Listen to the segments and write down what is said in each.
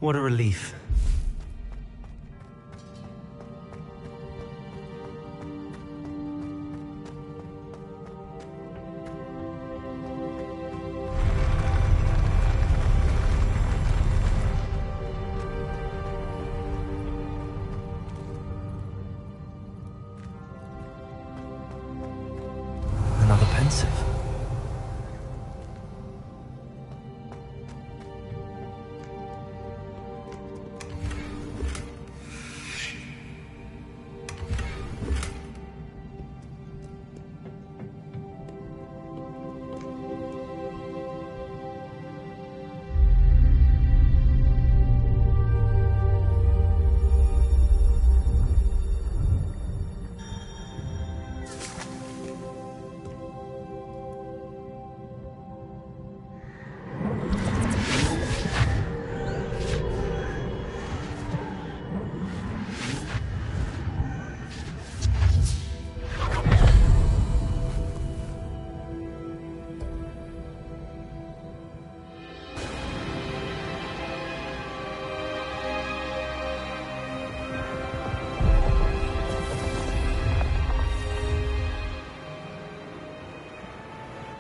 What a relief. Another pensive.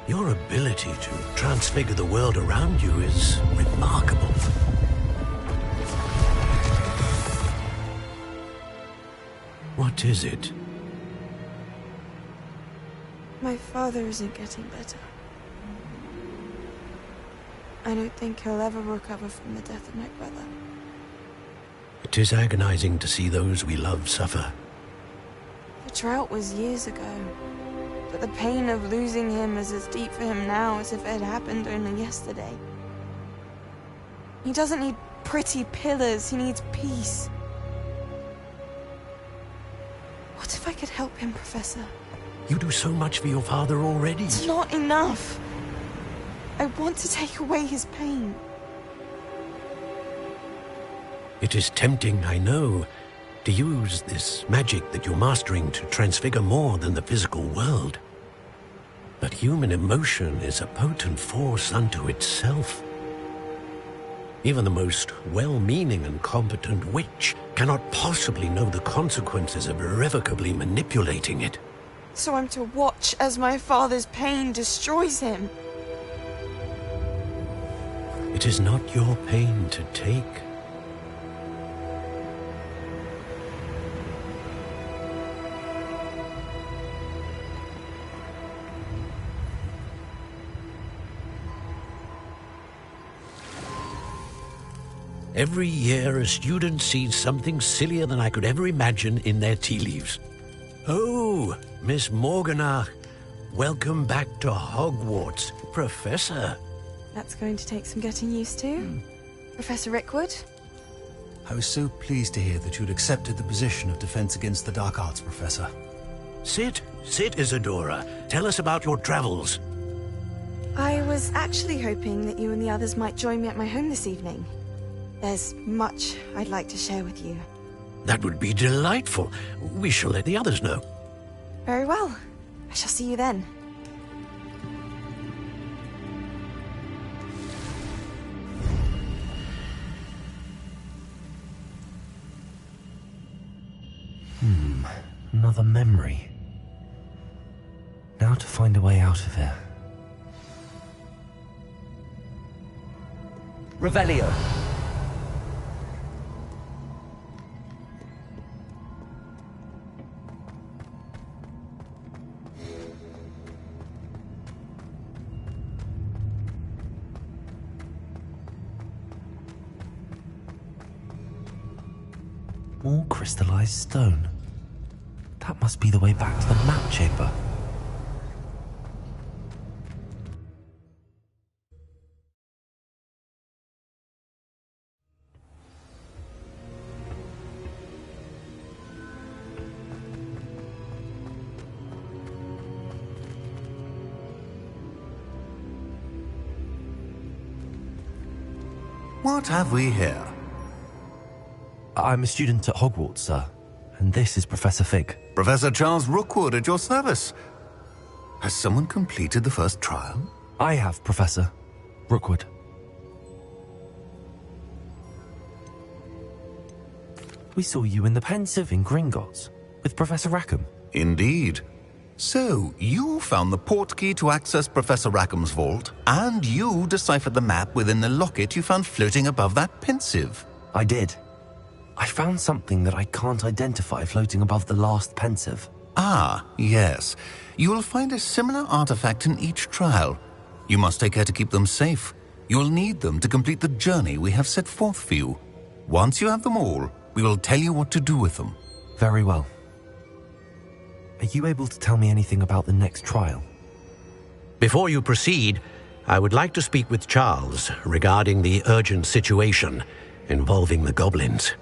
Your ability to transfigure the world around you is remarkable. What is it? My father isn't getting better. I don't think he'll ever recover from the death of my brother. It is agonizing to see those we love suffer. The drought was years ago, but the pain of losing him is as deep for him now as if it had happened only yesterday. He doesn't need pretty pillars, he needs peace. What if I could help him, Professor? You do so much for your father already. It's not enough. I want to take away his pain. It is tempting, I know, to use this magic that you're mastering to transfigure more than the physical world. But human emotion is a potent force unto itself. Even the most well-meaning and competent witch cannot possibly know the consequences of irrevocably manipulating it. So I'm to watch as my father's pain destroys him. It is not your pain to take. Every year, a student sees something sillier than I could ever imagine in their tea leaves. Oh, Miss Morganach, welcome back to Hogwarts, Professor. That's going to take some getting used to. Professor Rickwood? I was so pleased to hear that you'd accepted the position of Defense Against the Dark Arts, Professor. Sit, Isadora. Tell us about your travels. I was actually hoping that you and the others might join me at my home this evening. There's much I'd like to share with you. That would be delightful. We shall let the others know. Very well. I shall see you then. Another memory. Now to find a way out of here. Revelio. More crystallized stone. That must be the way back to the map chamber. What have we here? I'm a student at Hogwarts, sir. And this is Professor Fig. Professor Charles Rookwood at your service. Has someone completed the first trial? I have, Professor Rookwood. We saw you in the Pensive in Gringotts with Professor Rackham. Indeed. So, you found the portkey to access Professor Rackham's vault, and you deciphered the map within the locket you found floating above that Pensive. I did. I found something that I can't identify floating above the last Pensive. Ah, yes. You will find a similar artifact in each trial. You must take care to keep them safe. You'll need them to complete the journey we have set forth for you. Once you have them all, we will tell you what to do with them. Very well. Are you able to tell me anything about the next trial? Before you proceed, I would like to speak with Charles regarding the urgent situation involving the goblins.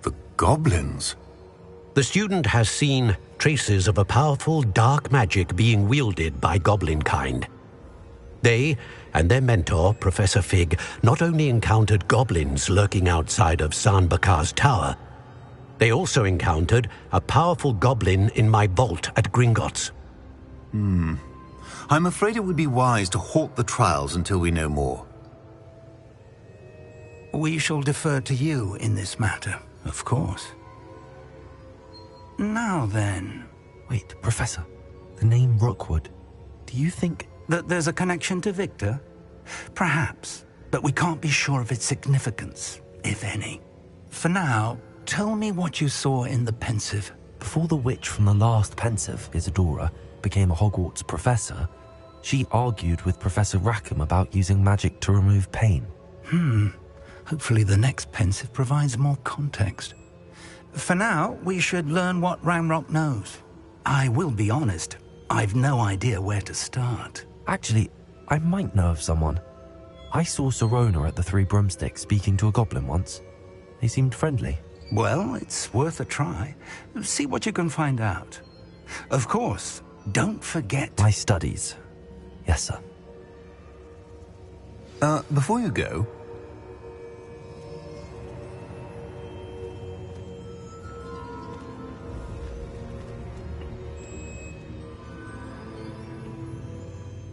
The goblins? The student has seen traces of a powerful dark magic being wielded by goblin kind. They and their mentor, Professor Fig, not only encountered goblins lurking outside of San Bakar's tower, they also encountered a powerful goblin in my vault at Gringotts. I'm afraid it would be wise to halt the trials until we know more. We shall defer to you in this matter, of course. Now then... Wait, Professor. The name Rookwood. Do you think... that there's a connection to Victor? Perhaps, but we can't be sure of its significance, if any. For now, tell me what you saw in the Pensive. Before the witch from the last Pensive, Isadora, became a Hogwarts professor, she argued with Professor Rackham about using magic to remove pain. Hopefully the next Pensive provides more context. For now, we should learn what Ramrock knows. I will be honest, I've no idea where to start. Actually, I might know of someone. I saw Serona at the Three Broomsticks speaking to a goblin once. They seemed friendly. Well, it's worth a try. See what you can find out. Of course, don't forget... My studies. Yes, sir. Before you go...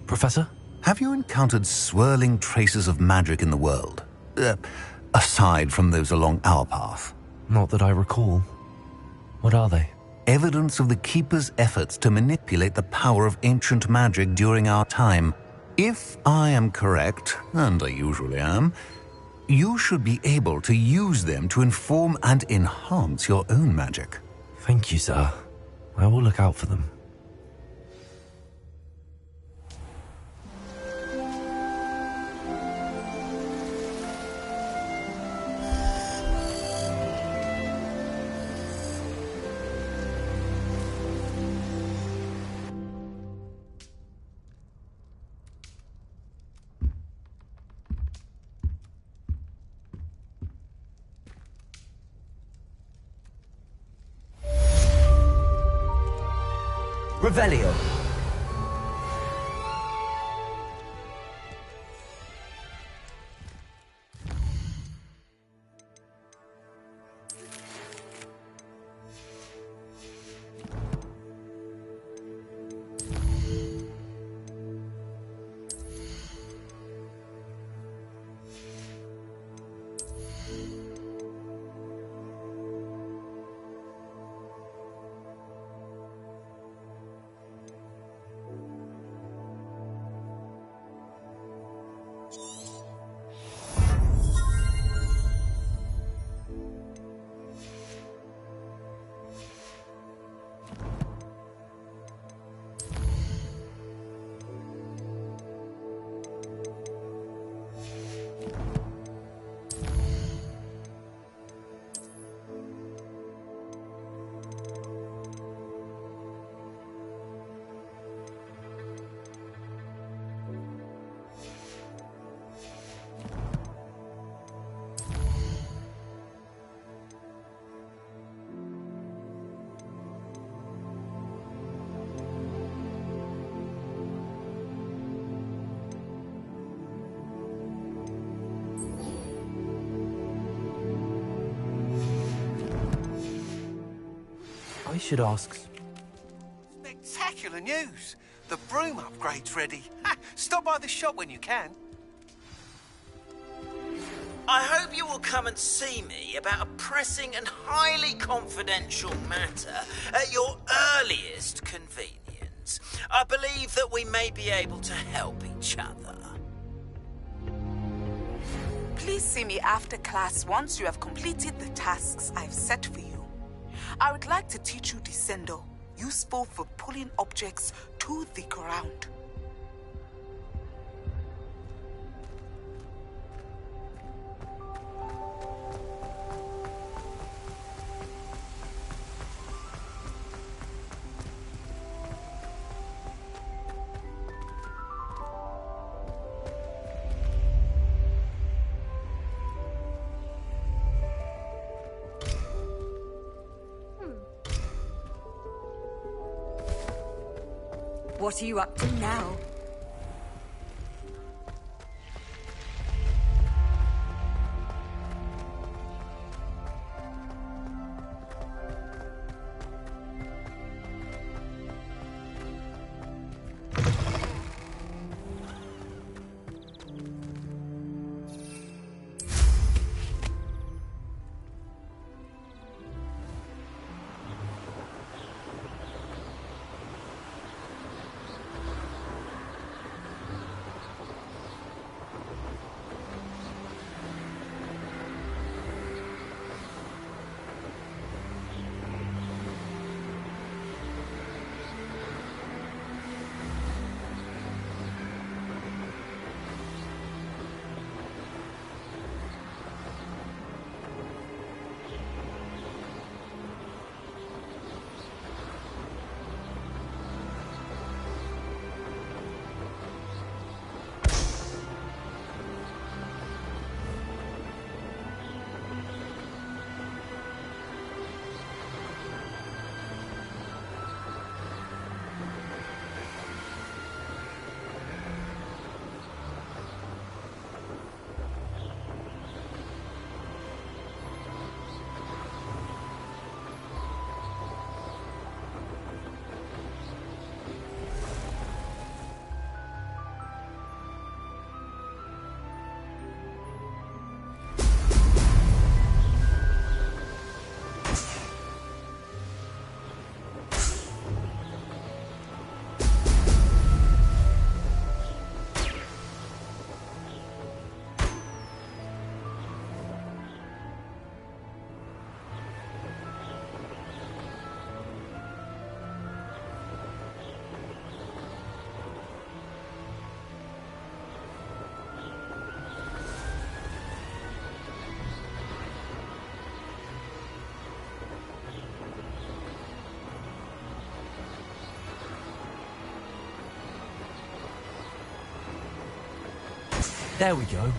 Professor? Have you encountered swirling traces of magic in the world? Aside from those along our path? Not that I recall. What are they? Evidence of the Keeper's efforts to manipulate the power of ancient magic during our time. If I am correct, and I usually am, you should be able to use them to inform and enhance your own magic. Thank you, sir. I will look out for them. Revelio. I should ask... Spectacular news! The broom upgrade's ready. Ha! Stop by the shop when you can. I hope you will come and see me about a pressing and highly confidential matter at your earliest convenience. I believe that we may be able to help each other. Please see me after class once you have completed the tasks I've set for you. I would like to teach you Descendo, useful for pulling objects to the ground. What are you up to now? There we go.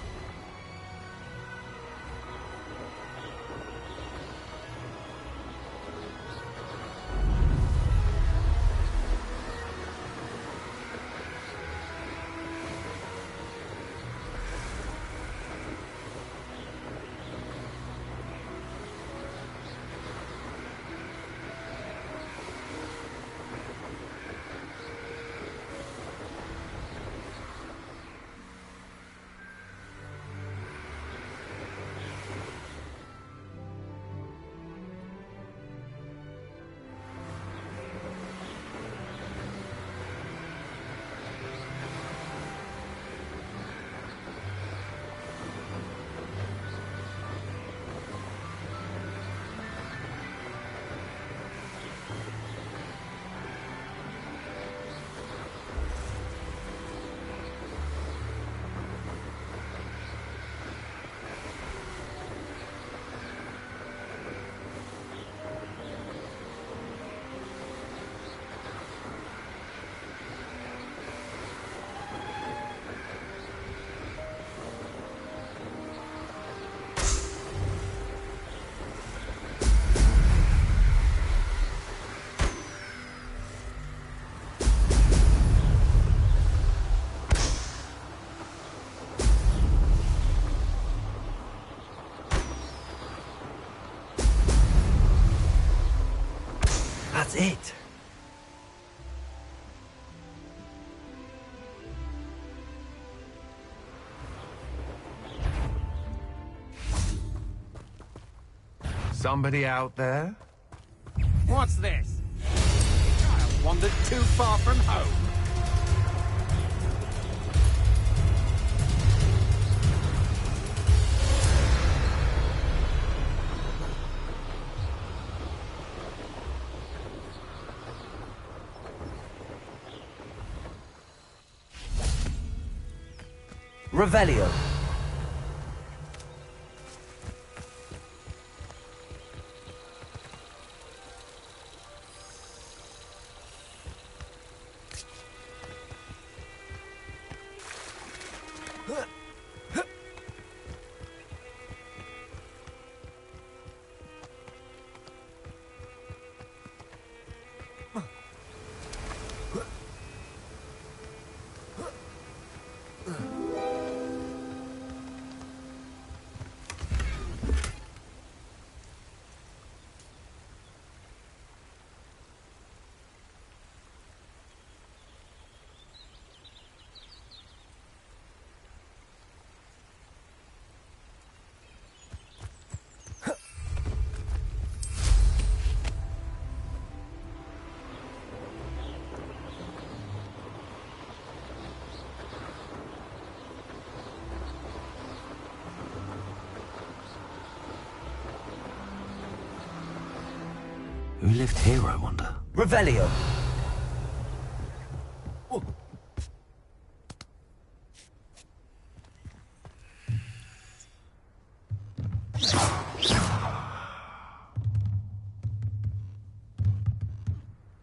That's it. somebody out there? What's this? Child wandered too far from home. Revelio. Who lived here, I wonder? Revelio.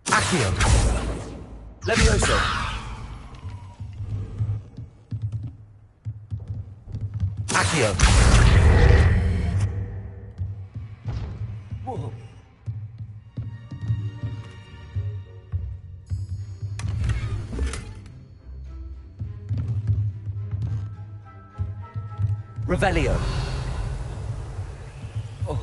Accio. Levioso. Accio. Whoa. Revelio. Oh.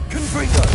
Confringo!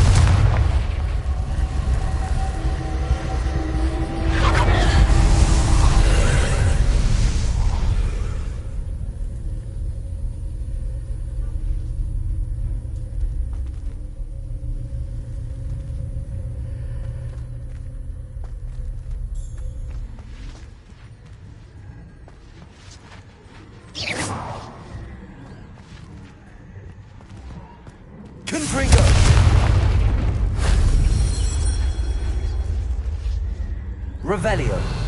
Revelio.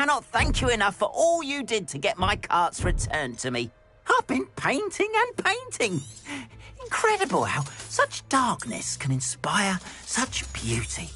cannot thank you enough for all you did to get my carts returned to me. I've been painting and painting. Incredible how such darkness can inspire such beauty.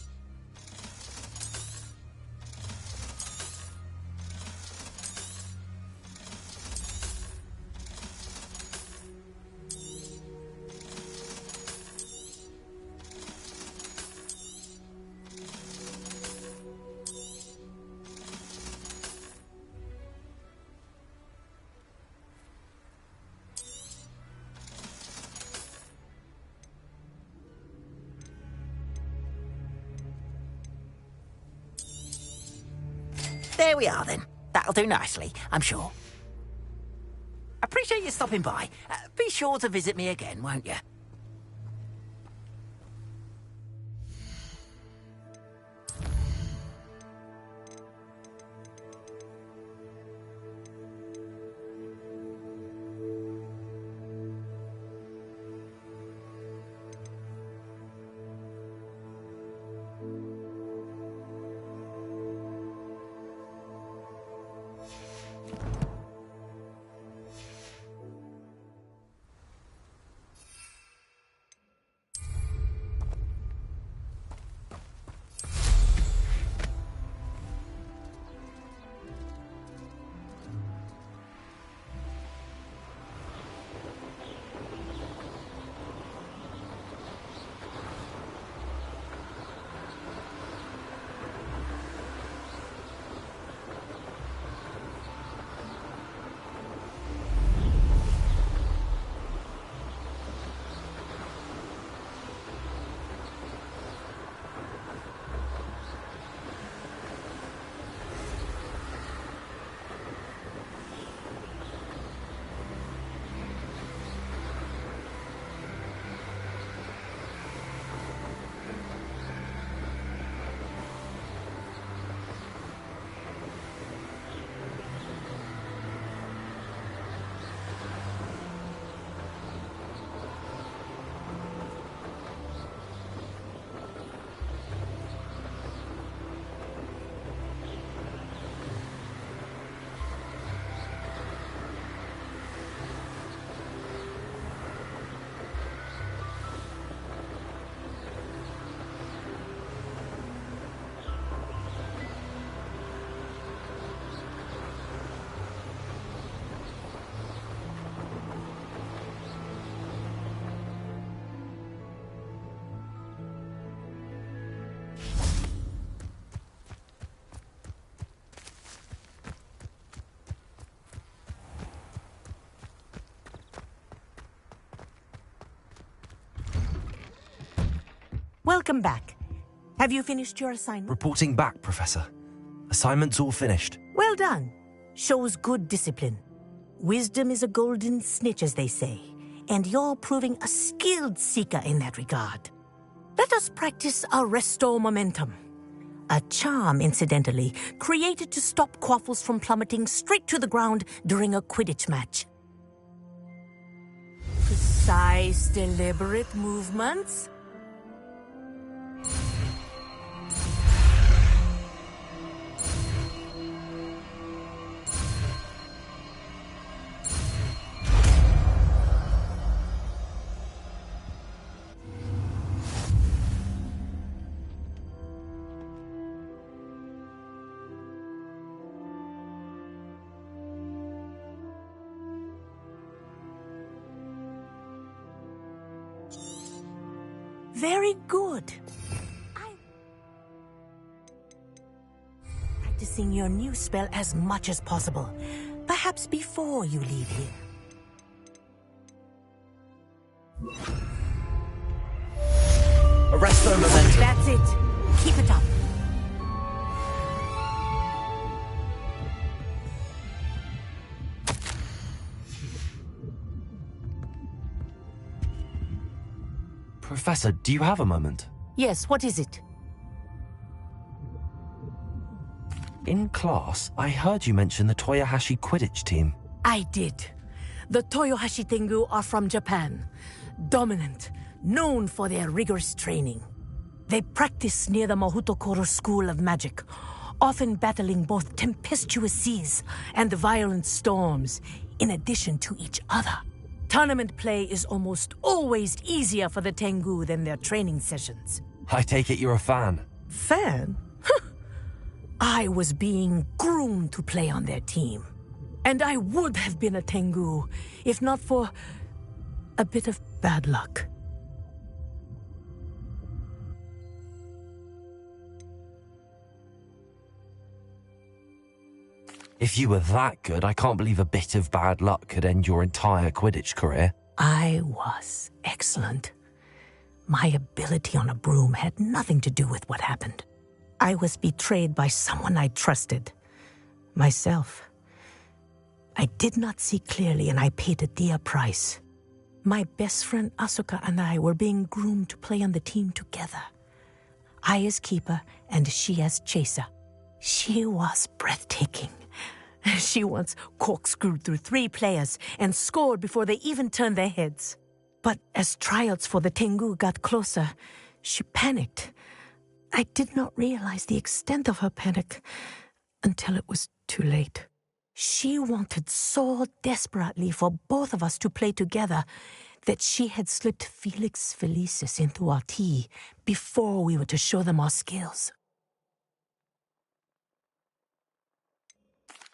There we are, then. That'll do nicely, I'm sure. Appreciate you stopping by. Be sure to visit me again, won't you? Welcome back. Have you finished your assignment? Reporting back, Professor. Assignment's all finished. Well done. Shows good discipline. Wisdom is a golden snitch, as they say, and you're proving a skilled seeker in that regard. Let us practice our Restore Momentum. A charm, incidentally, created to stop Quaffles from plummeting straight to the ground during a Quidditch match. Precise, deliberate movements. Very good. I'm practicing your new spell as much as possible. Perhaps before you leave here. Arresto Momentum. That's it. Keep it up. Professor, do you have a moment? Yes, what is it? In class, I heard you mention the Toyohashi Quidditch team. I did. The Toyohashi Tengu are from Japan. Dominant, known for their rigorous training. They practice near the Mahutokoro School of Magic, often battling both tempestuous seas and violent storms, in addition to each other. Tournament play is almost always easier for the Tengu than their training sessions. I take it you're a fan. Fan? I was being groomed to play on their team. And I would have been a Tengu, if not for a bit of bad luck. If you were that good, I can't believe a bit of bad luck could end your entire Quidditch career. I was excellent. My ability on a broom had nothing to do with what happened. I was betrayed by someone I trusted. Myself. I did not see clearly, and I paid a dear price. My best friend Asuka and I were being groomed to play on the team together. I as keeper, and she as chaser. She was breathtaking. She once corkscrewed through 3 players and scored before they even turned their heads. But as tryouts for the Tengu got closer, she panicked. I did not realize the extent of her panic until it was too late. She wanted so desperately for both of us to play together that she had slipped Felix Felicis into our tea before we were to show them our skills.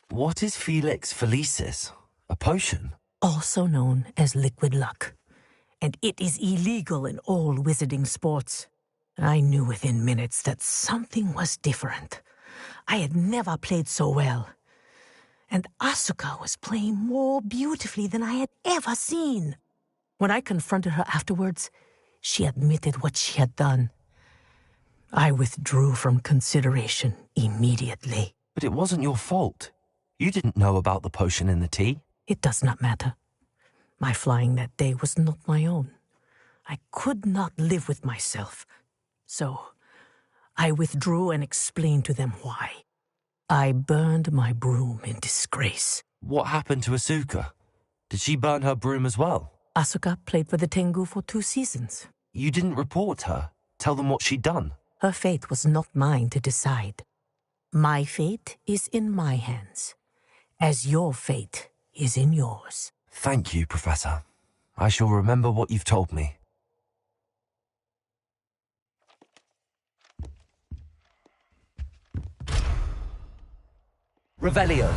What is Felix Felicis? A potion? Also known as liquid luck. And it is illegal in all wizarding sports. I knew within minutes that something was different. I had never played so well. And Asuka was playing more beautifully than I had ever seen. When I confronted her afterwards, she admitted what she had done. I withdrew from consideration immediately. But it wasn't your fault. You didn't know about the potion in the tea. It does not matter. My flying that day was not my own. I could not live with myself. So I withdrew and explained to them why. I burned my broom in disgrace. What happened to Asuka? Did she burn her broom as well? Asuka played for the Tengu for 2 seasons. You didn't report her? Tell them what she'd done? Her fate was not mine to decide. My fate is in my hands, as your fate is in yours. Thank you, Professor. I shall remember what you've told me. Revelio.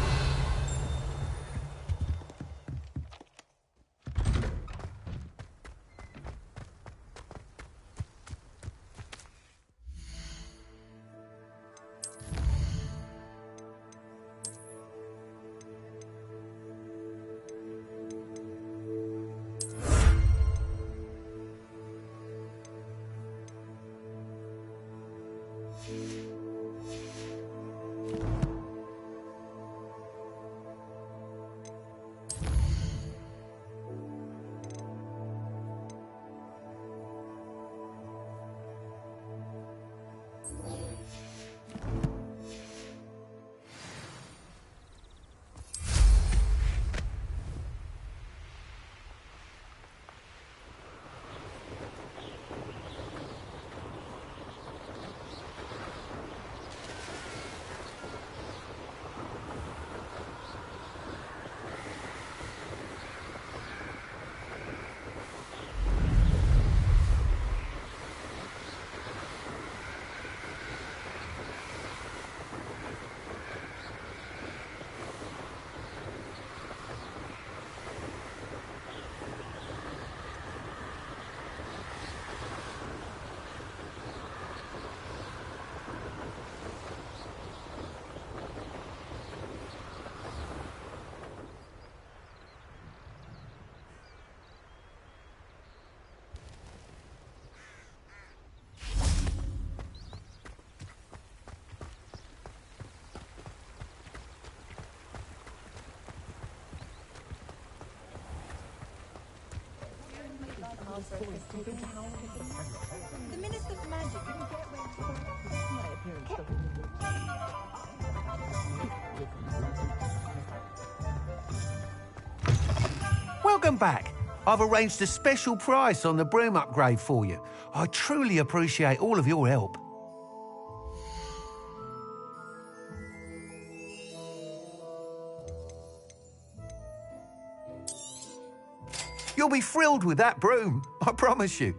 The Minister of Magic didn't get Welcome back. I've arranged a special price on the broom upgrade for you. I truly appreciate all of your help. You'll be thrilled with that broom, I promise you.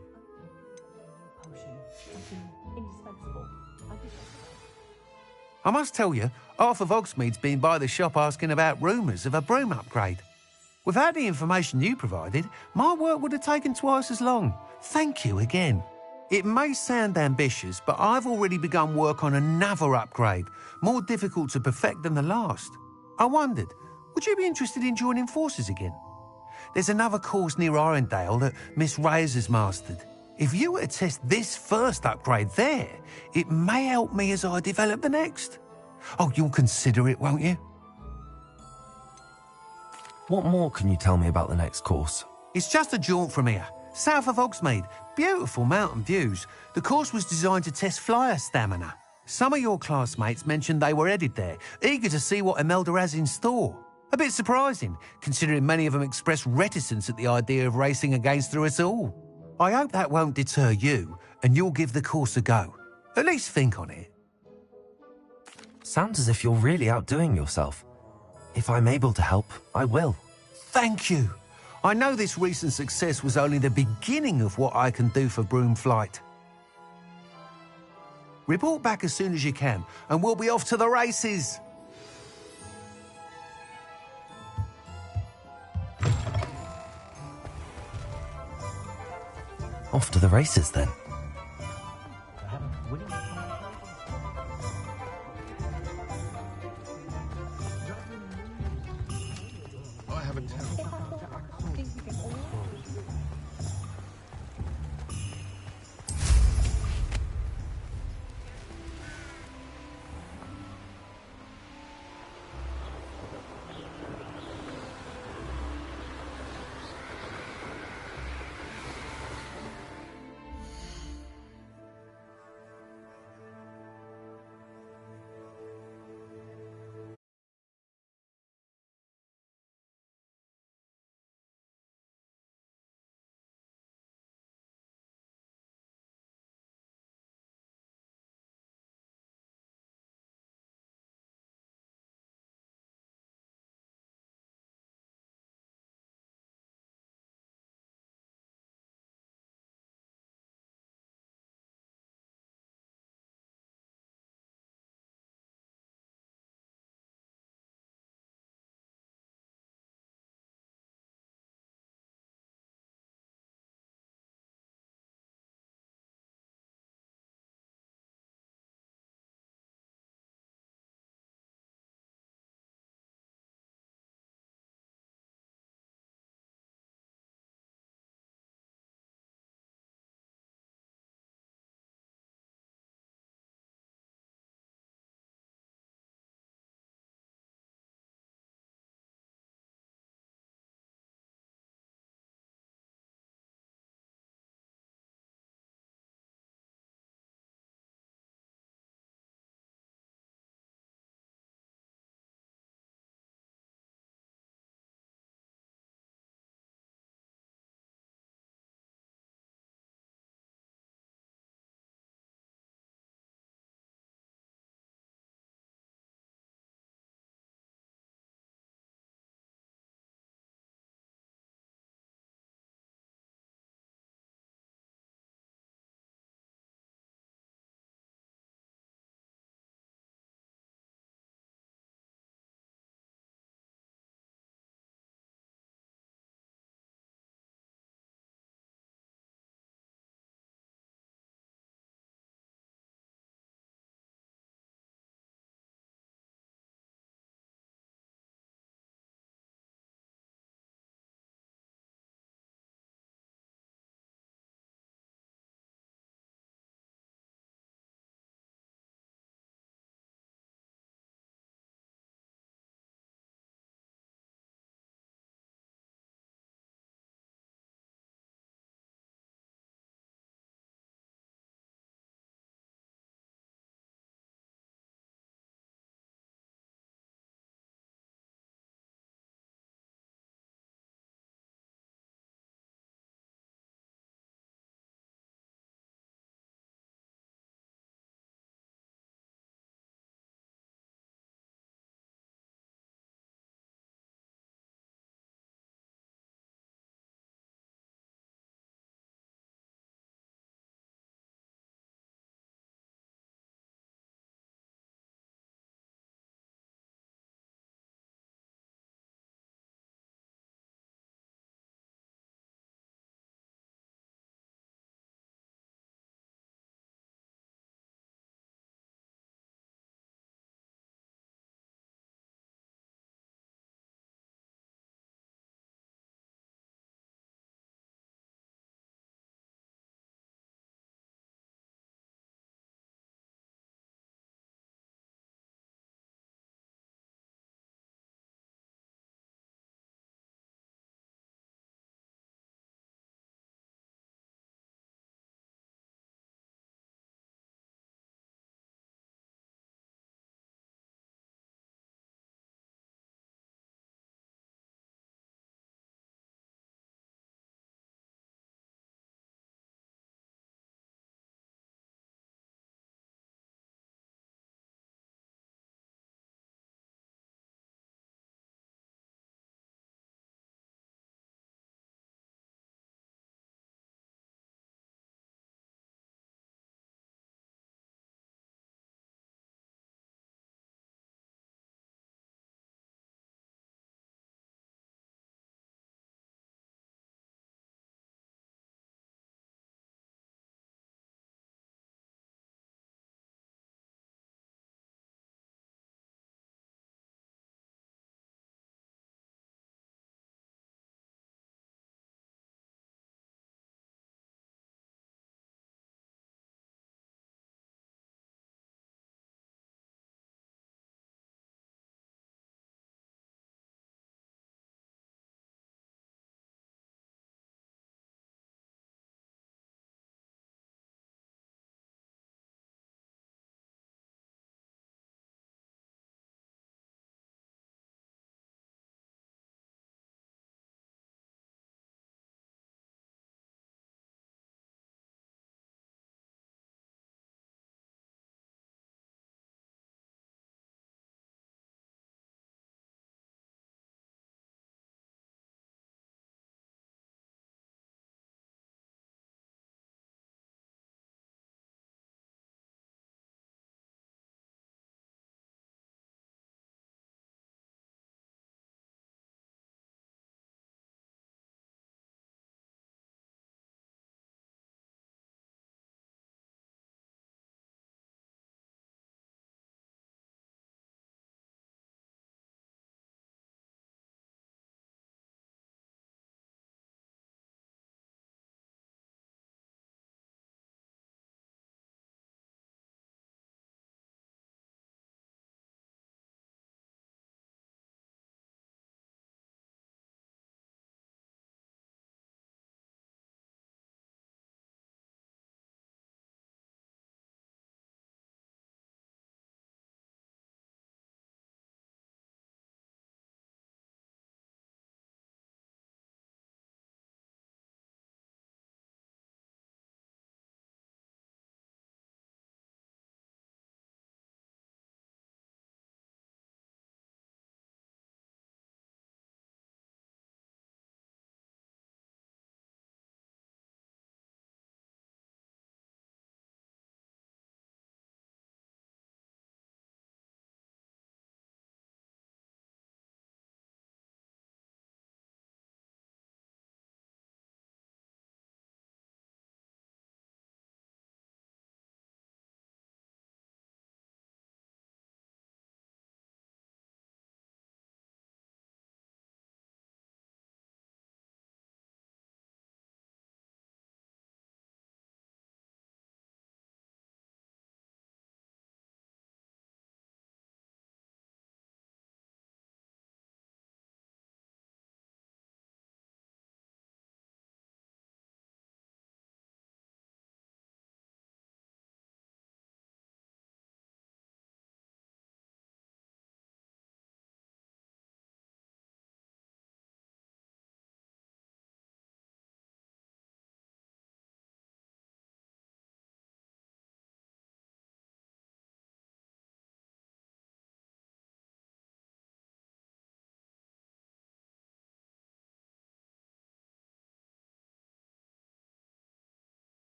I must tell you, half of Hogsmeade's been by the shop asking about rumours of a broom upgrade. Without the information you provided, my work would have taken twice as long. Thank you again. It may sound ambitious, but I've already begun work on another upgrade, more difficult to perfect than the last. I wondered, would you be interested in joining forces again? There's another course near Arendelle that Miss Reyes has mastered. If you were to test this first upgrade there, it may help me as I develop the next. Oh, you'll consider it, won't you? What more can you tell me about the next course? It's just a jaunt from here, south of Hogsmeade. Beautiful mountain views. The course was designed to test flyer stamina. Some of your classmates mentioned they were headed there, eager to see what Imelda has in store. A bit surprising, considering many of them expressed reticence at the idea of racing against us all. I hope that won't deter you, and you'll give the course a go. At least think on it. Sounds as if you're really outdoing yourself. If I'm able to help, I will. Thank you. I know this recent success was only the beginning of what I can do for broom flight. Report back as soon as you can, and we'll be off to the races. Off to the races, then. I haven't helped.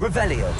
Revelio.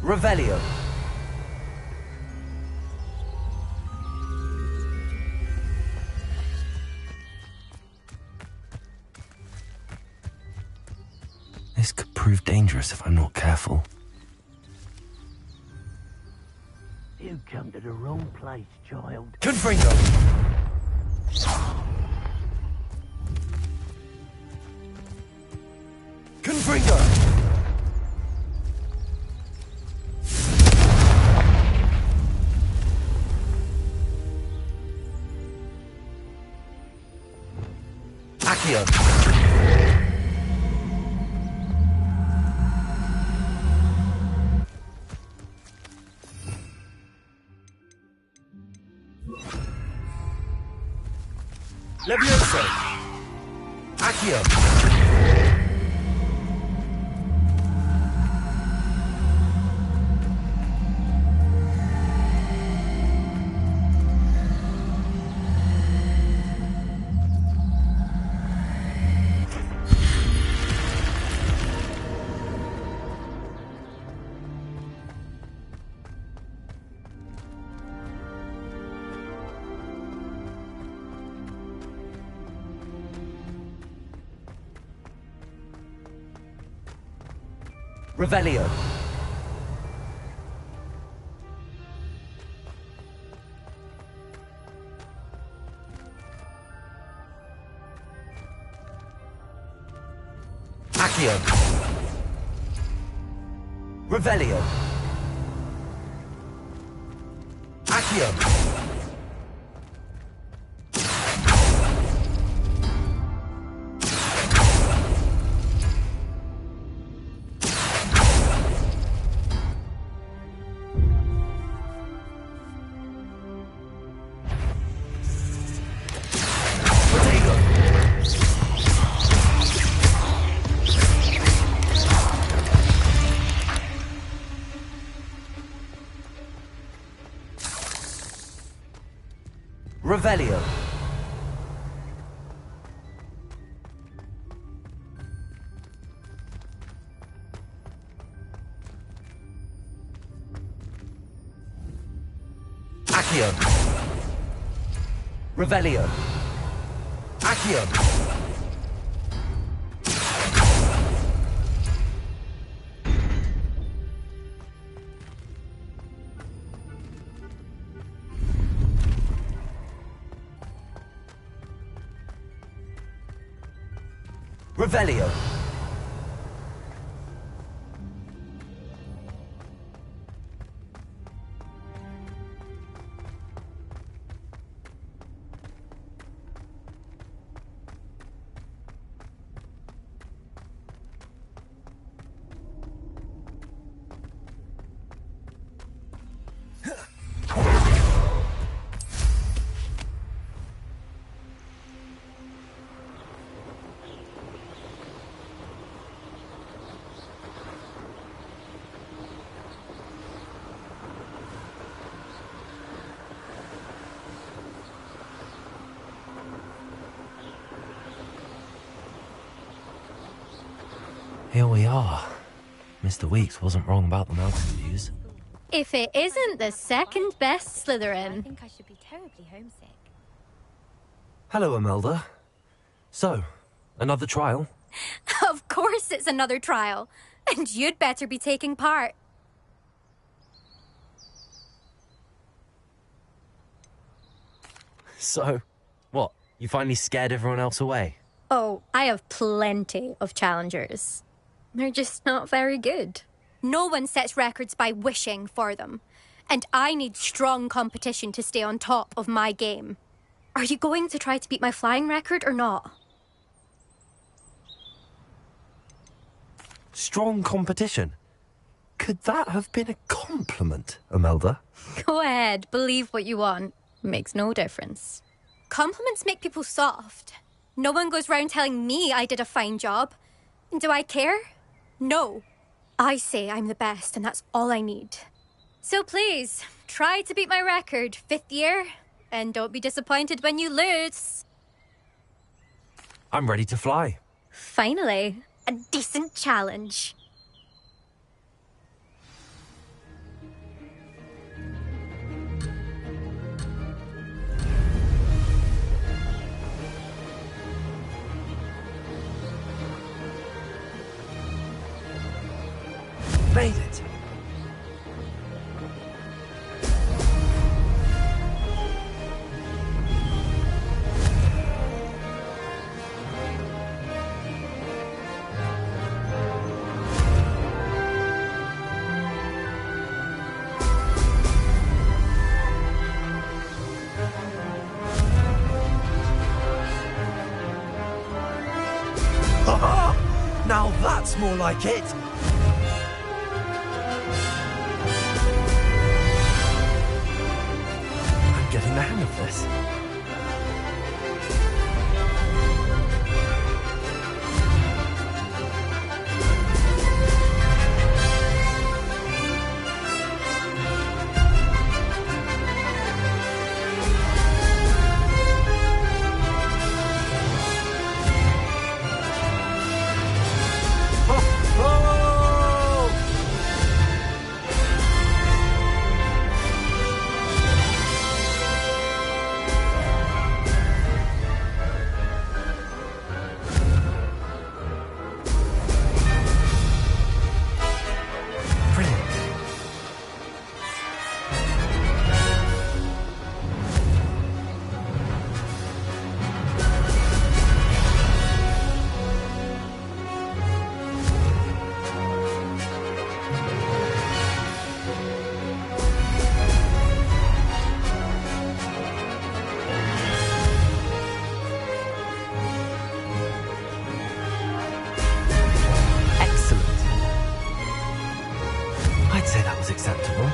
Revelio. This could prove dangerous if I'm not careful. You come to the wrong place, child. Confringo. Confringo. Accio. Levioso. Accio. Revelio. Accio. Revelio. Accio. Revelio. Accio. Revelio. Accio. Revelio. Here we are. Mr. Weeks wasn't wrong about the mountain views. If it isn't the second best Slytherin. I think I should be terribly homesick. Hello, Imelda. So, another trial? Of course it's another trial. And you'd better be taking part. So, what? You finally scared everyone else away? Oh, I have plenty of challengers. They're just not very good. No one sets records by wishing for them. And I need strong competition to stay on top of my game. Are you going to try to beat my flying record or not? Strong competition? Could that have been a compliment, Imelda? Go ahead, believe what you want. Makes no difference. Compliments make people soft. No one goes round telling me I did a fine job. Do I care? No. I say I'm the best, and that's all I need. So please, try to beat my record, 5th year, and don't be disappointed when you lose. I'm ready to fly. Finally, a decent challenge. Made it. Now that's more like it. Getting the hang of this. Acceptable.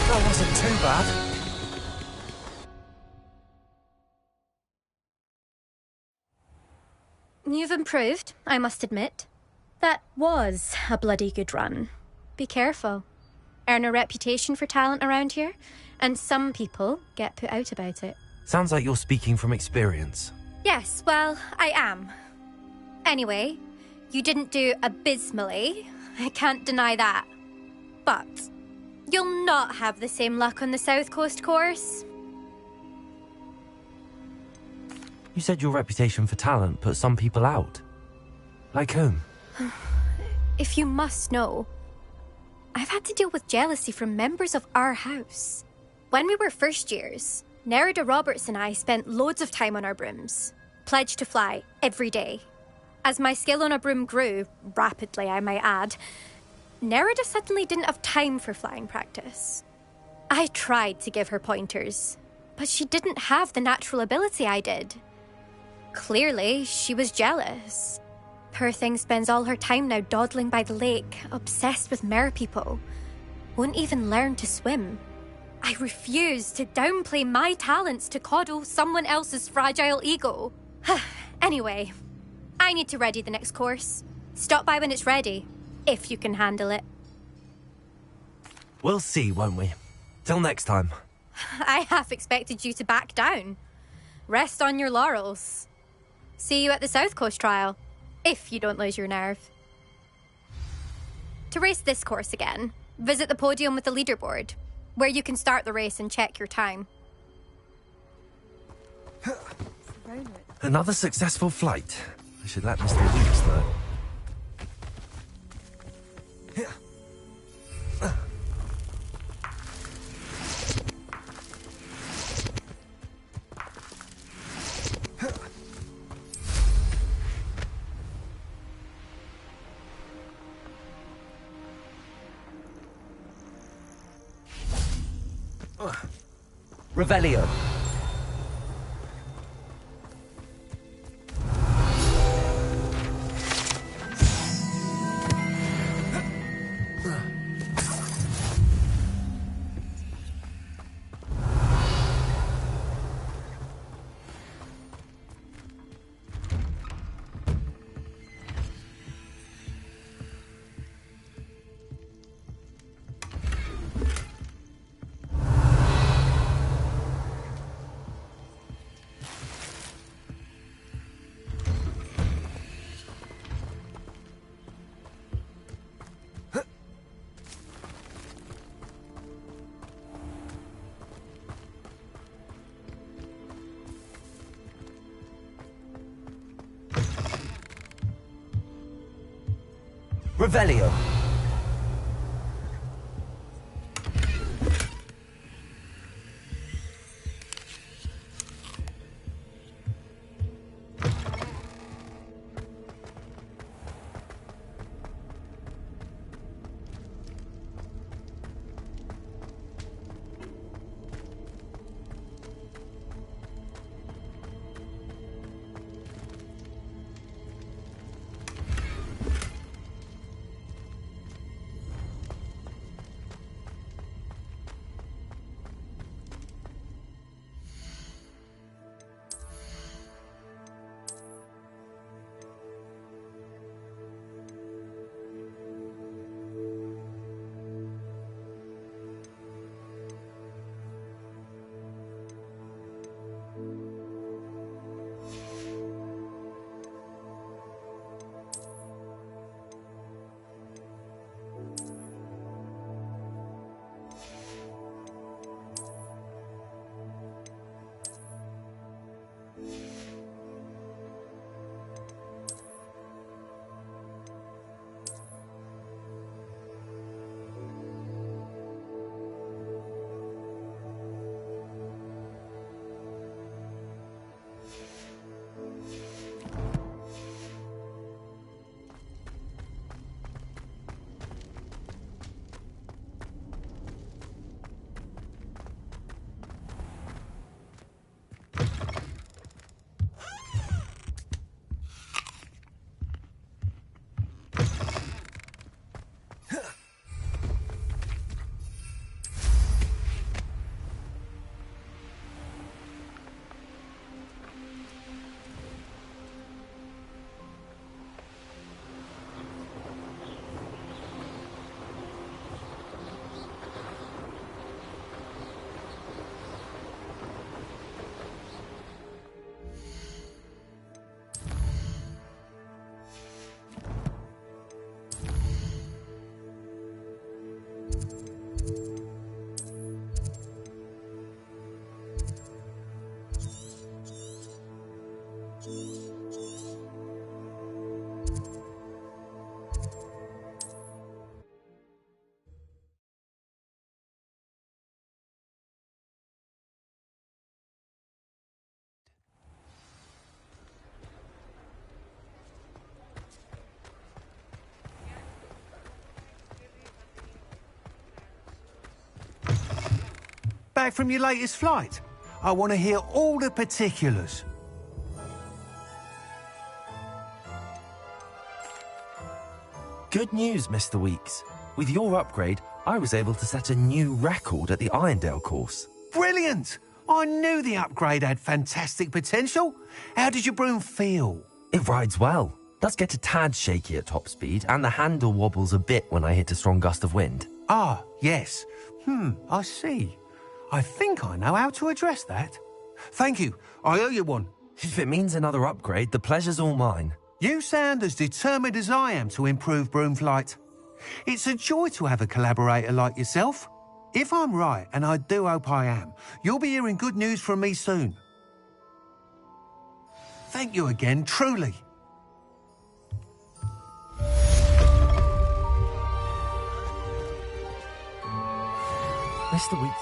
That wasn't too bad. You've improved, I must admit. That was a bloody good run. Be careful. Earn a reputation for talent around here, and some people get put out about it. Sounds like you're speaking from experience. Yes, well, I am. Anyway, you didn't do abysmally. I can't deny that. But you'll not have the same luck on the South Coast course. You said your reputation for talent put some people out. Like whom? If you must know, I've had to deal with jealousy from members of our house. When we were first years, Nerida Roberts and I spent loads of time on our brooms, pledged to fly every day. As my skill on a broom grew, rapidly I might add, Nerida suddenly didn't have time for flying practice. I tried to give her pointers, but she didn't have the natural ability I did. Clearly, she was jealous. Poor thing spends all her time now dawdling by the lake, obsessed with merpeople. Won't even learn to swim. I refuse to downplay my talents to coddle someone else's fragile ego. Anyway, I need to ready the next course. Stop by when it's ready, if you can handle it. We'll see, won't we? Till next time. I half expected you to back down. Rest on your laurels. See you at the South Coast trial, if you don't lose your nerve. To race this course again, visit the podium with the leaderboard, where you can start the race and check your time. Another successful flight. I should let Mr. Weeks know. Revelio. Revelio. Back from your latest flight? I want to hear all the particulars. Good news, Mr. Weeks. With your upgrade, I was able to set a new record at the Irondale course. Brilliant! I knew the upgrade had fantastic potential. How did your broom feel? It rides well. Does get a tad shaky at top speed, and the handle wobbles a bit when I hit a strong gust of wind. Ah, yes. I see. I think I know how to address that. Thank you. I owe you one. If it means another upgrade, the pleasure's all mine. You sound as determined as I am to improve broom flight. It's a joy to have a collaborator like yourself. If I'm right, and I do hope I am, you'll be hearing good news from me soon. Thank you again, truly. Mr. Weeks.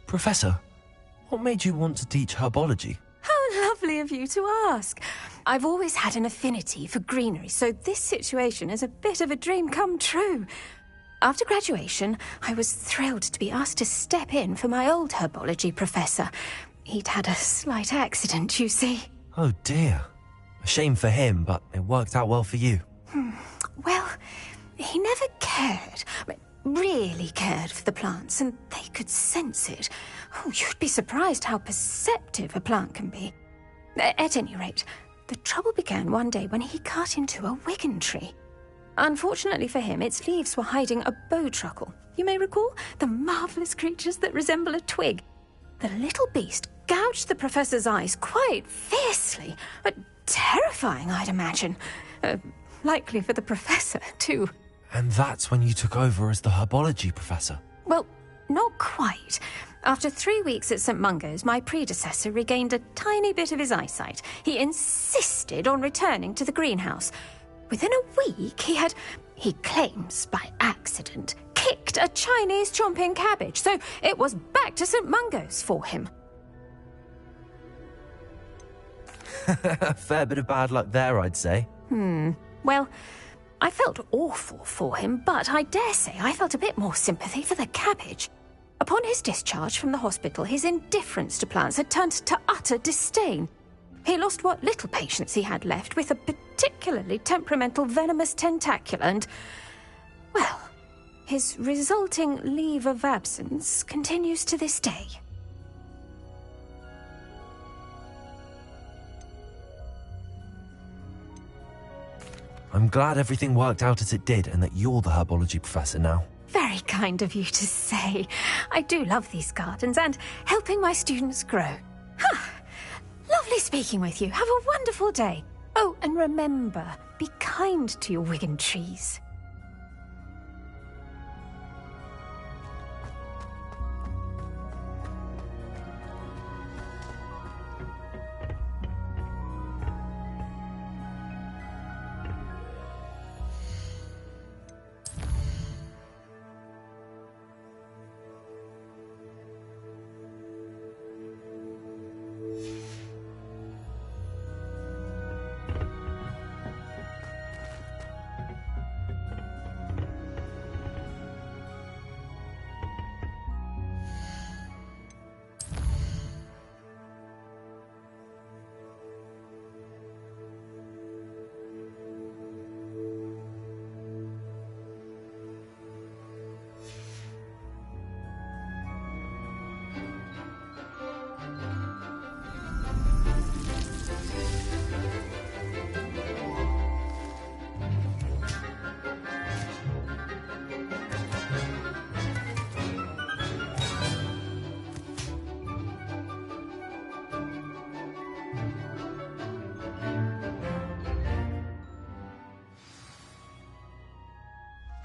Professor, what made you want to teach herbology? How lovely of you to ask. I've always had an affinity for greenery, so this situation is a bit of a dream come true. After graduation, I was thrilled to be asked to step in for my old herbology professor. He'd had a slight accident, you see. Oh dear. A shame for him, but it worked out well for you. Well, he never cared. Really cared for the plants, and they could sense it. Oh, you'd be surprised how perceptive a plant can be. At any rate, the trouble began one day when he cut into a wigan tree. Unfortunately for him, its leaves were hiding a bowtruckle. You may recall the marvellous creatures that resemble a twig. The little beast gouged the professor's eyes quite fiercely. Terrifying, I'd imagine. Likely for the professor, too. And that's when you took over as the herbology professor? Well, not quite. After 3 weeks at St. Mungo's, my predecessor regained a tiny bit of his eyesight. He insisted on returning to the greenhouse. Within a week, he claims by accident, kicked a Chinese chomping cabbage, so it was back to St. Mungo's for him. A fair bit of bad luck there, I'd say. Well, I felt awful for him, but I dare say I felt a bit more sympathy for the cabbage. Upon his discharge from the hospital, his indifference to plants had turned to utter disdain. He lost what little patience he had left with a particularly temperamental venomous tentacula and, well, his resulting leave of absence continues to this day. I'm glad everything worked out as it did and that you're the herbology professor now. Very kind of you to say. I do love these gardens and helping my students grow. Lovely speaking with you. Have a wonderful day. Oh, and remember, be kind to your wigan trees.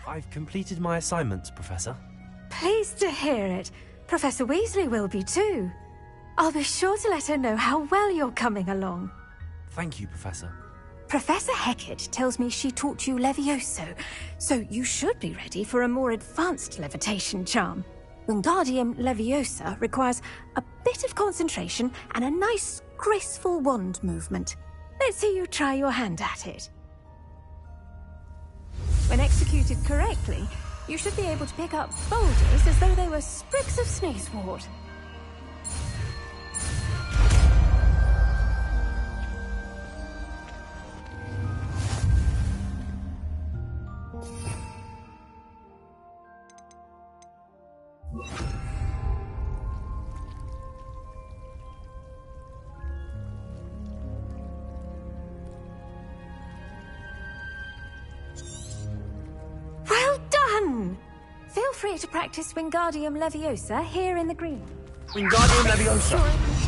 I've completed my assignments, Professor. Pleased to hear it. Professor Weasley will be too. I'll be sure to let her know how well you're coming along. Thank you, Professor. Professor Hecat tells me she taught you Levioso, so you should be ready for a more advanced levitation charm. Wingardium Leviosa requires a bit of concentration and a nice, graceful wand movement. Let's see you try your hand at it. When executed correctly, you should be able to pick up boulders as though they were sprigs of sneezewort. Well done! Feel free to practice Wingardium Leviosa here in the green. Wingardium Leviosa!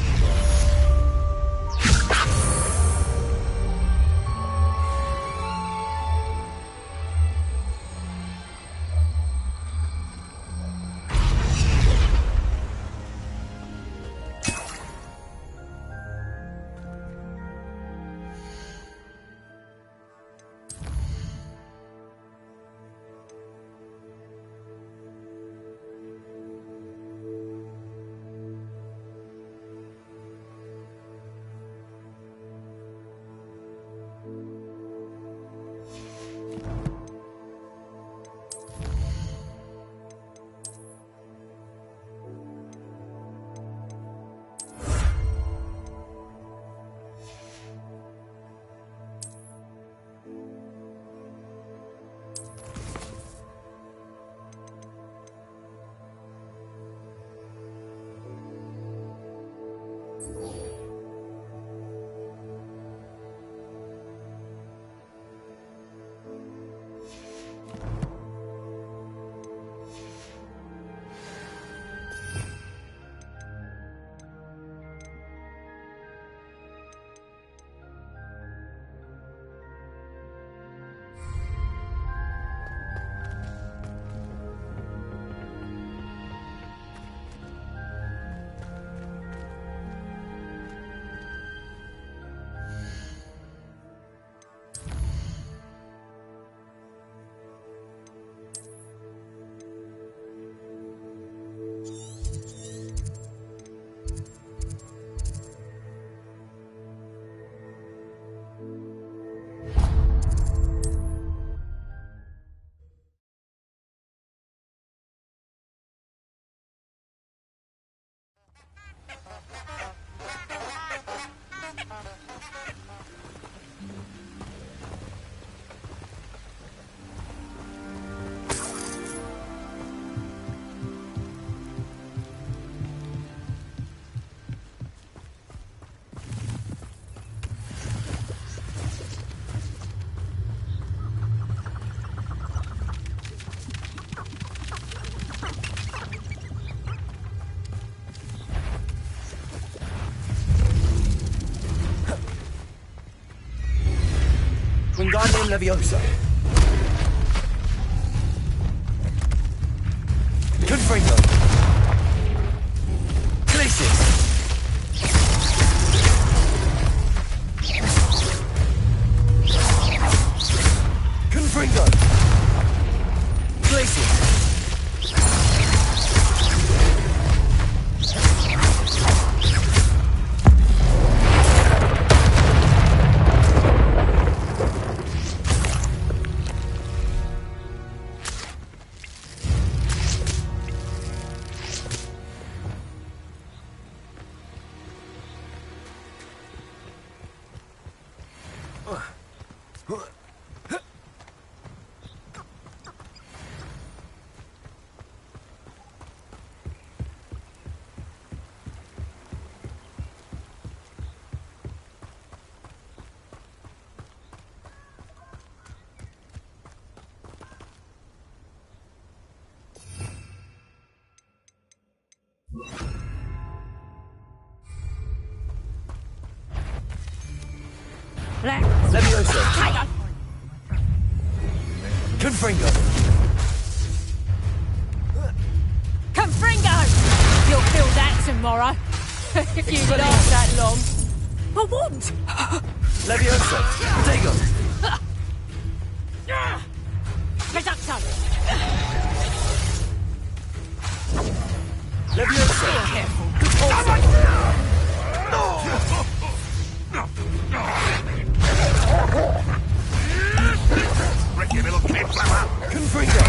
Wingardium Leviosa. Confringo. Glacius. Confringo. Glacius. Leviosa. Confringo. Confringo! You'll feel that tomorrow. If you last that long. A wand! Leviosa! Protego! Reducto! Leviosa! Careful. Confringo!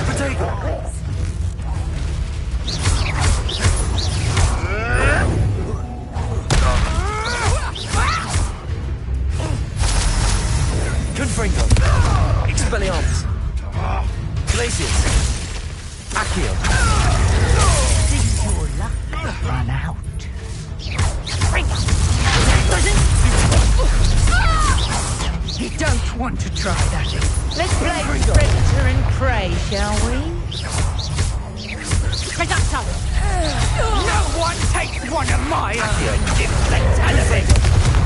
Protego! Confringo! Expelliarmus! Glacius! Accio! Did your luck run out? You don't want to try that. Let's play predator and prey, shall we? Reducto! No one takes one of my Accio! fatality!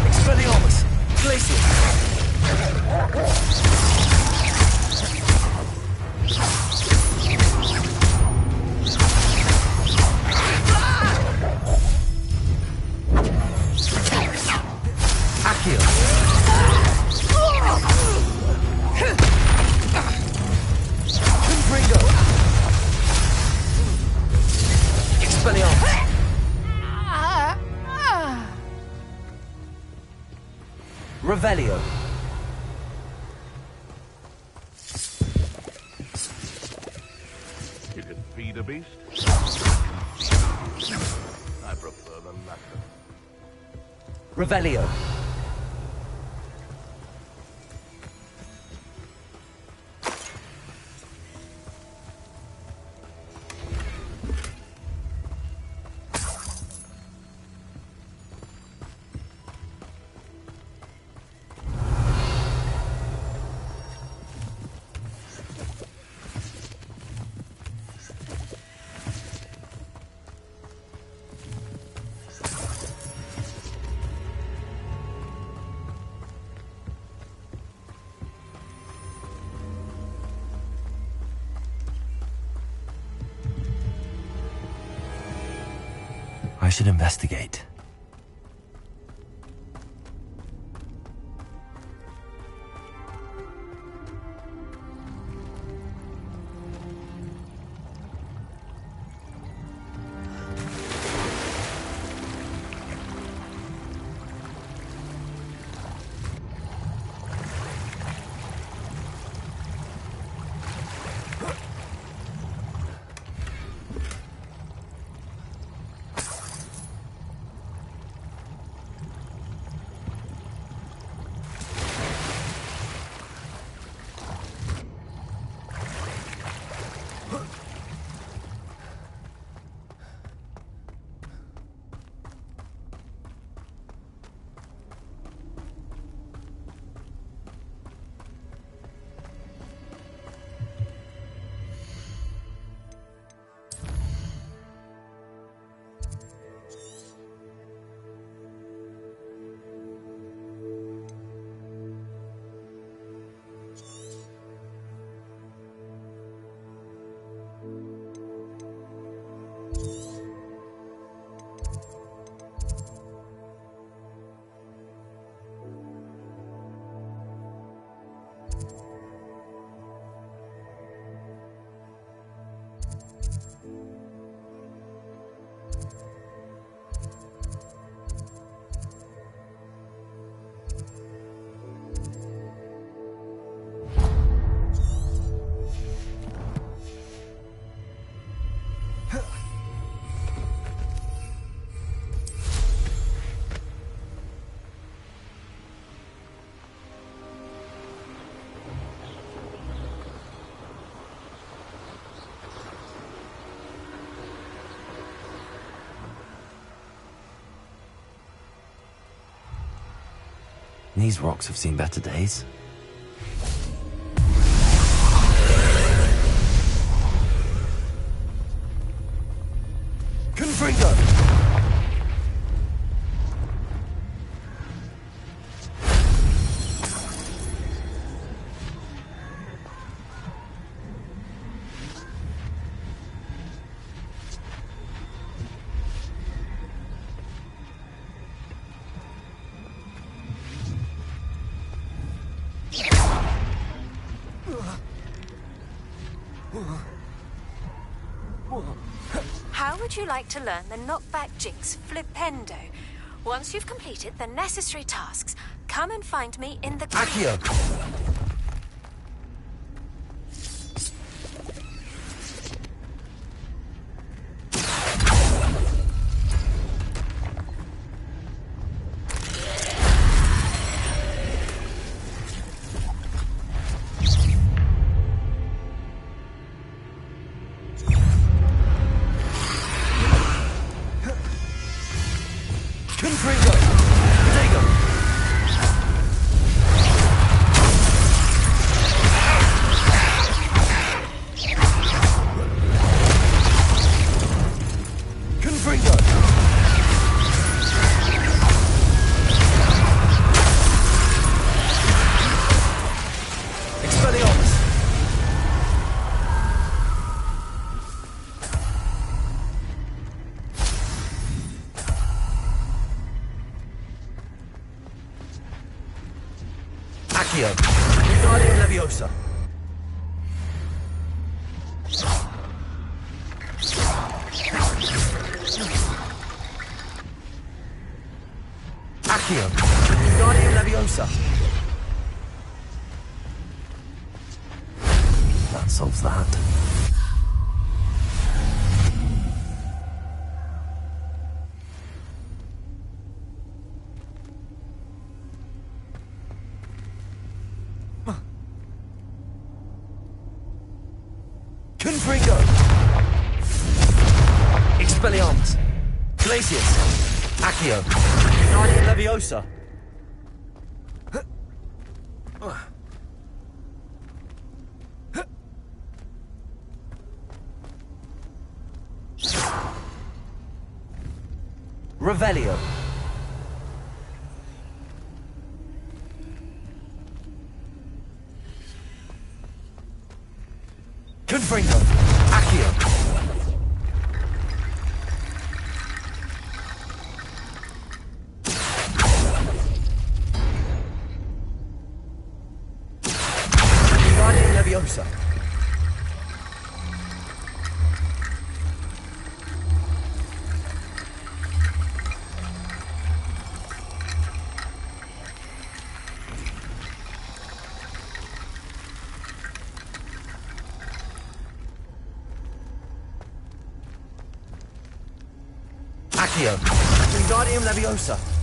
Expelliarmus! Glacius! Accio! Confringo! Expelliarmus! Revelio! You can feed a beast. I prefer the latter. Revelio! I should investigate. These rocks have seen better days. Confringo! would you like to learn the knockback jinx flipendo? Once you've completed the necessary tasks, come and find me in the... Accio! Accio! Wingardium Leviosa! Accio! Wingardium Leviosa! That solves that. Confringo! Expelliarmus! Glacius! Accio! Wingardium Leviosa! Revelio! Confringo! Accio! Wingardium Leviosa! Accio! Wingardium Leviosa!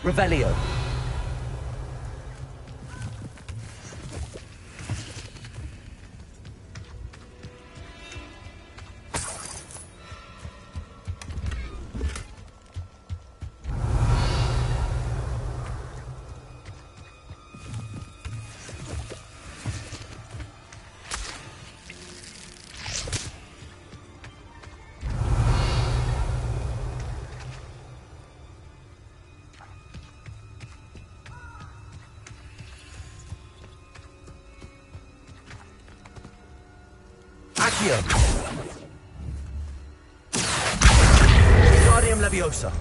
Revelio. Accio. Wingardium Leviosa.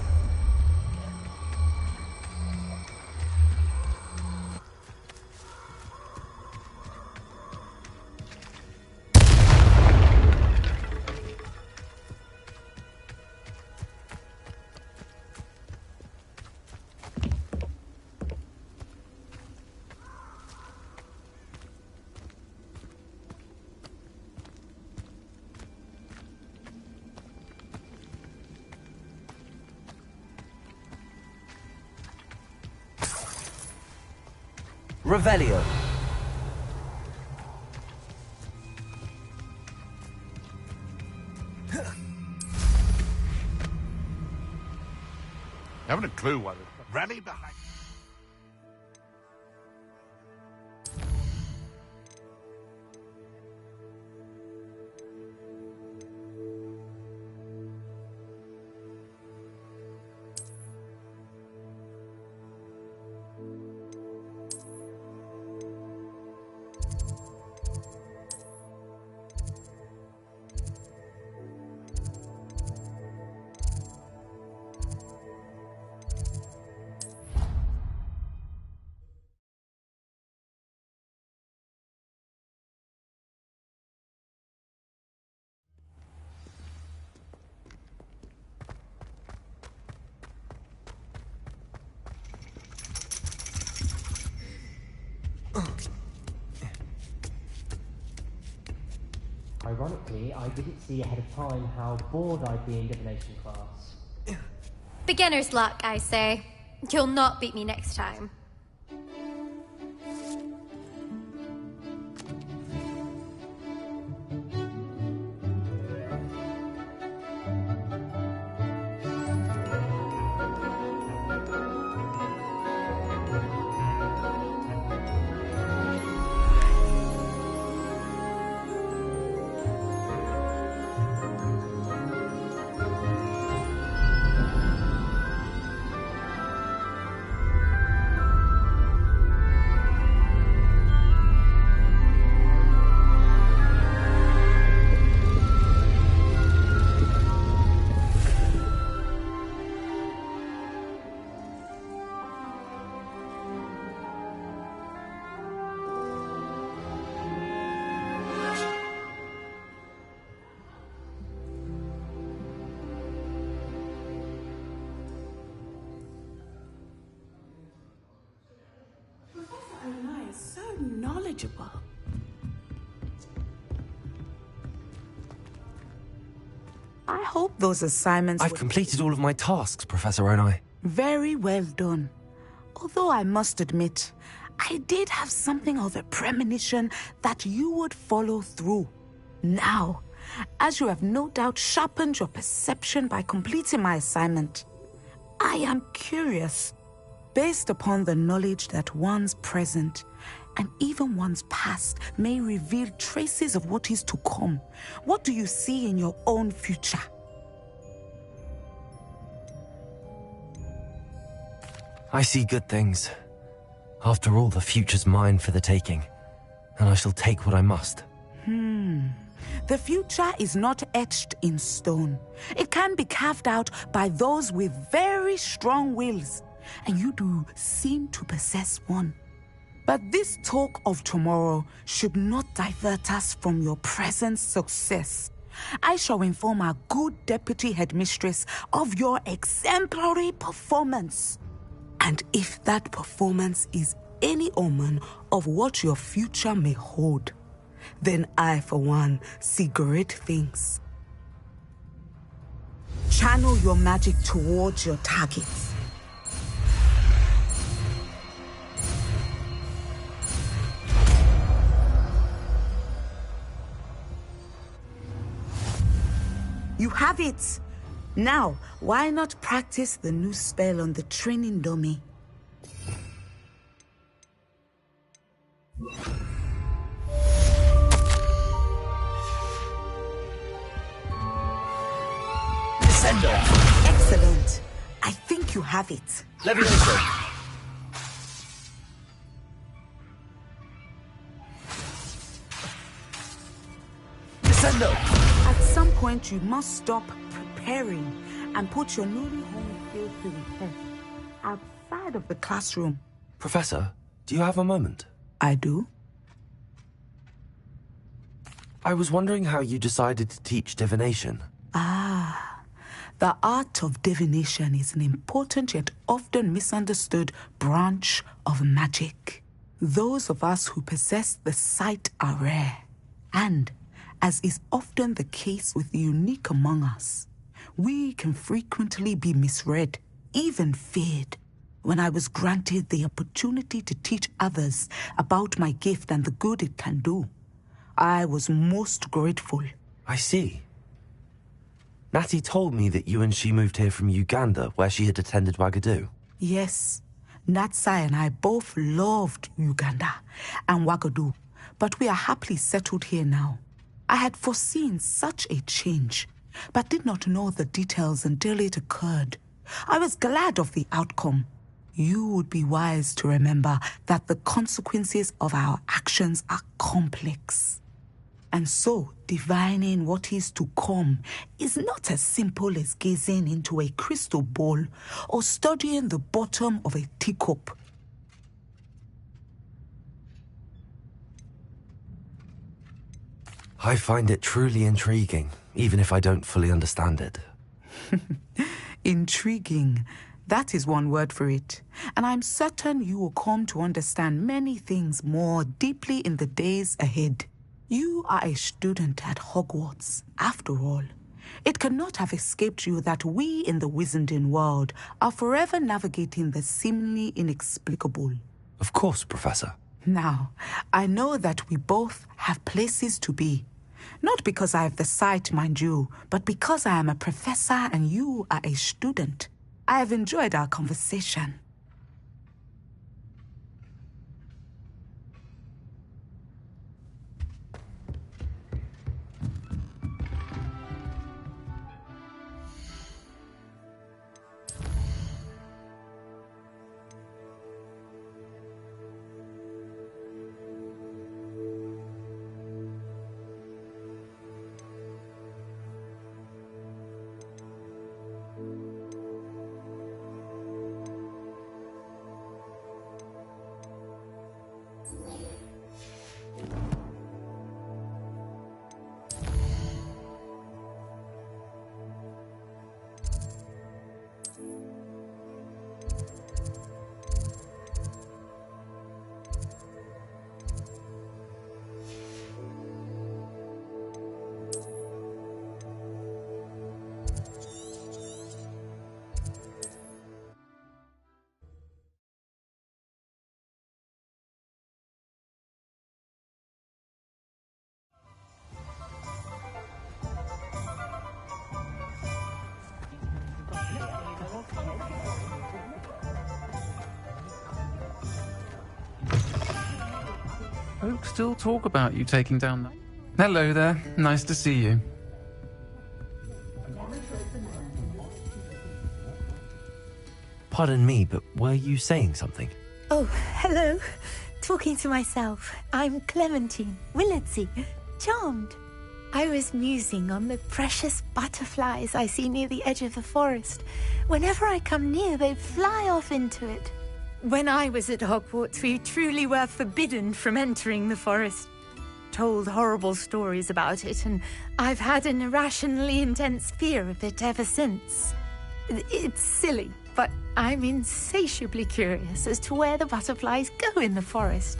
Revelio. Haven't a clue why there's rally behind. Ironically, I didn't see ahead of time how bored I'd be in divination class. Beginner's luck, I say. You'll not beat me next time. Knowledgeable. I hope those assignments I've completed all of my tasks, Professor Onai. Very well done. Although I must admit, I did have something of a premonition that you would follow through. Now, as you have no doubt sharpened your perception by completing my assignment, I am curious, based upon the knowledge that one's present and even one's past may reveal traces of what is to come. What do you see in your own future? I see good things. After all, the future's mine for the taking, and I shall take what I must. The future is not etched in stone. It can be carved out by those with very strong wills, and you do seem to possess one. But this talk of tomorrow should not divert us from your present success. I shall inform our good deputy headmistress of your exemplary performance. And if that performance is any omen of what your future may hold, then I, for one, see great things. Channel your magic towards your targets. have it! Now, why not practice the new spell on the training dummy? Descendo! Excellent. I think you have it. Levioso! Descendo! At some point, you must stop preparing and put your newly honed skills to the test outside of the classroom. Professor, do you have a moment? I do. I was wondering how you decided to teach divination. The art of divination is an important yet often misunderstood branch of magic. Those of us who possess the sight are rare, and, as is often the case with the unique among us, we can frequently be misread, even feared. When I was granted the opportunity to teach others about my gift and the good it can do, I was most grateful. I see. Natty told me that you and she moved here from Uganda, where she had attended Wagadu. Yes, Natsai and I both loved Uganda and Wagadu, but we are happily settled here now. I had foreseen such a change, but did not know the details until it occurred. I was glad of the outcome. You would be wise to remember that the consequences of our actions are complex. And so, divining what is to come is not as simple as gazing into a crystal ball or studying the bottom of a teacup. I find it truly intriguing, even if I don't fully understand it. Intriguing. That is one word for it. And I'm certain you will come to understand many things more deeply in the days ahead. You are a student at Hogwarts, after all. It cannot have escaped you that we in the Wizarding world are forever navigating the seemingly inexplicable. Of course, Professor. Now, I know that we both have places to be. Not because I have the sight, mind you, but because I am a professor and you are a student. I have enjoyed our conversation. Folks still talk about you taking down that. Hello there, nice to see you. Pardon me, but were you saying something? Oh, hello. Talking to myself. I'm Clementine, Willardsey, charmed. I was musing on the precious butterflies I see near the edge of the forest. Whenever I come near, they fly off into it. When I was at Hogwarts, we truly were forbidden from entering the forest. Told horrible stories about it, and I've had an irrationally intense fear of it ever since. It's silly, but I'm insatiably curious as to where the butterflies go in the forest.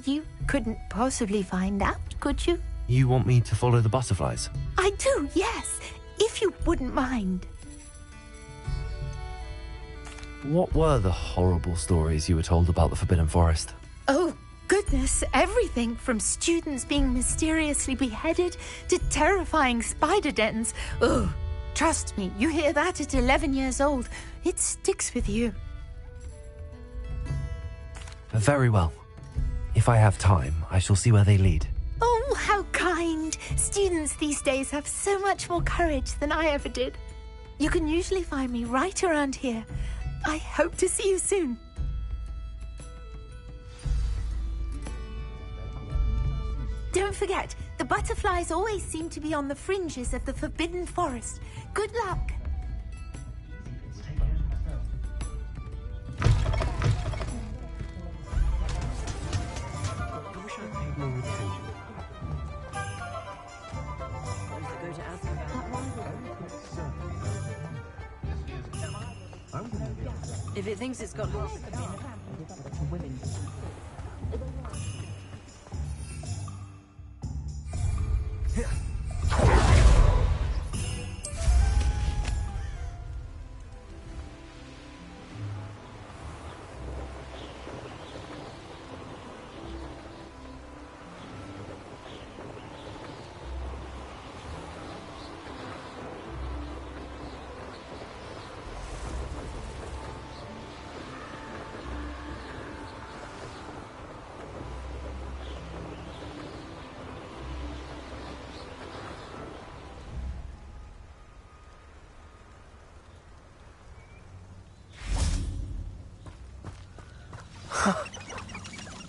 You couldn't possibly find out, could you? You want me to follow the butterflies? I do, yes, if you wouldn't mind. What were the horrible stories you were told about the Forbidden Forest? Oh, good goodness, everything from students being mysteriously beheaded to terrifying spider dens. Ugh. Trust me, you hear that at 11 years old, it sticks with you. Very well. If I have time, I shall see where they lead. Oh, how kind. Students these days have so much more courage than I ever did. You can usually find me right around here. I hope to see you soon. Don't forget, the butterflies always seem to be on the fringes of the Forbidden Forest. Good luck. If it thinks it's got lots of women.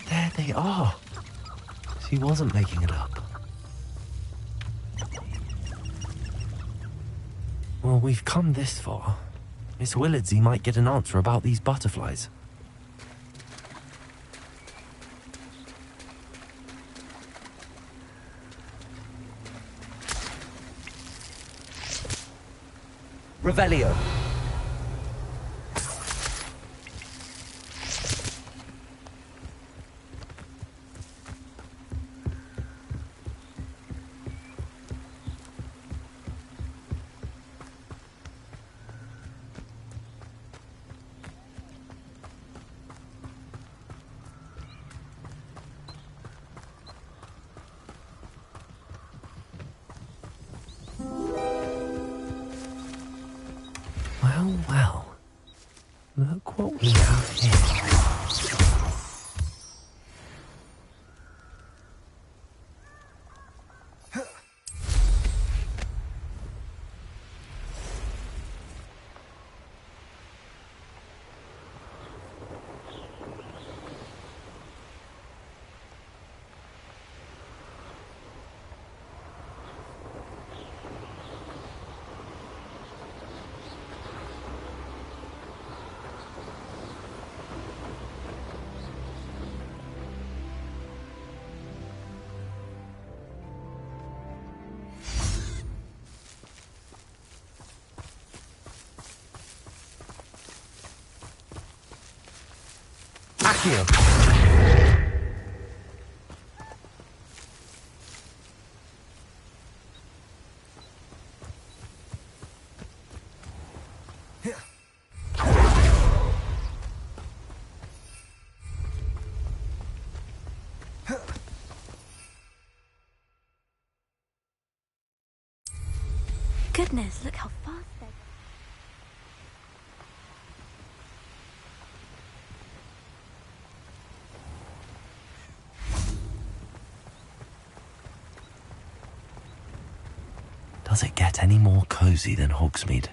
There they are. She wasn't making it up. Well, we've come this far. Miss Willardsey might get an answer about these butterflies. Revelio. Well. Look what we have here. Accio. Goodness, look how fast they go. Does it get any more cozy than Hogsmeade?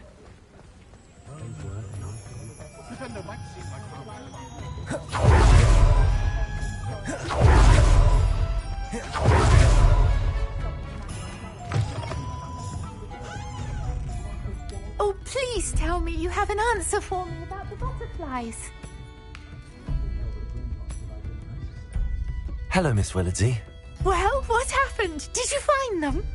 Oh, please tell me you have an answer for me about the butterflies. Hello, Miss Willardsey. Well, what happened? Did you find them?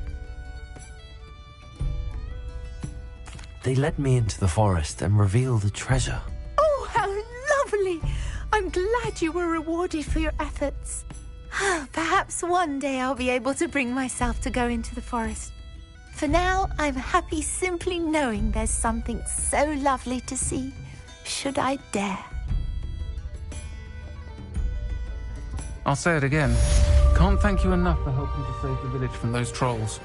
They led me into the forest and revealed a treasure. Oh, how lovely! I'm glad you were rewarded for your efforts. Perhaps one day I'll be able to bring myself to go into the forest. For now, I'm happy simply knowing there's something so lovely to see, should I dare. I'll say it again. Can't thank you enough for helping to save the village from those trolls.